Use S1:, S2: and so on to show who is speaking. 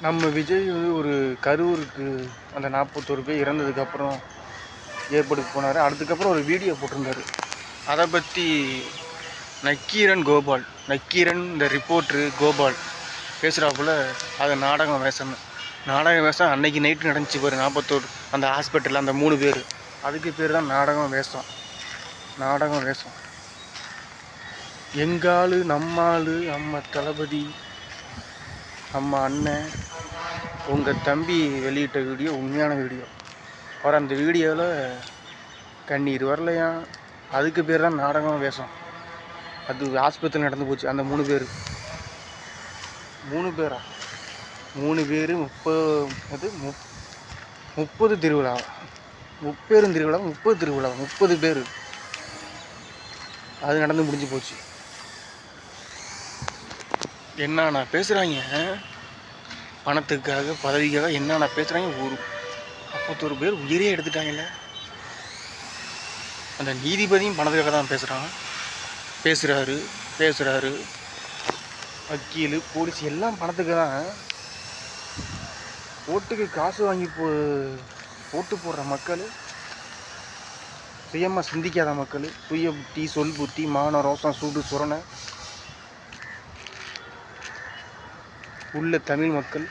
S1: நம்ம விஜய் வந்து ஒரு கரூருக்கு அந்த 41 பேர் இறந்ததுக்கப்புறம் ஏற்படுத்தி போனார். அதுக்கப்புறம் ஒரு வீடியோ போட்டிருந்தார். அதை பற்றி நக்கீரன் இந்த ரிப்போர்ட்ரு கோபால் பேசுகிறாப்புல அது நாடகம் வேஷம் அன்னைக்கு நைட்டு நடந்துச்சு பாரு 41 அந்த ஹாஸ்பிட்டலில் அந்த 3 பேர். அதுக்கு பேர் தான் நாடகம் வேஷம். எங்காளு நம்மாளு நம்ம தளபதி நம்ம அண்ணன் உங்கள் தம்பி வெளியிட்ட வீடியோ உண்மையான வீடியோ. அவர் அந்த வீடியோவில் கண்ணீர் வரலையா, அதுக்கு பேர் தான் நாடகம் வேஷம். அது ஆஸ்பத்திரியில் நடந்து போச்சு. அந்த 3 பேர் 3 பேரா 3 பேர் 30 திருவிழா 30 பேர் அது நடந்து முடிஞ்சு போச்சு. என்னண்ணா பேசுகிறாங்க, பணத்துக்காக பதவிக்காக என்னண்ணா பேசுகிறாங்க. 41 பேர் உயிரே எடுத்துட்டாங்கல்ல. அந்த நீதிபதியும் பணத்துக்காக தான் பேசுகிறாரு. வக்கீல் போலீஸ் எல்லாம் பணத்துக்கு தான். ஓட்டுக்கு காசு வாங்கி ஓட்டு போடுற மக்கள், சுயமாக சிந்திக்காத மக்கள், சுய புத்தி சொல் புத்தி மான ரோசம் சூடு சுரணை உள்ள தமிழ் மக்கள்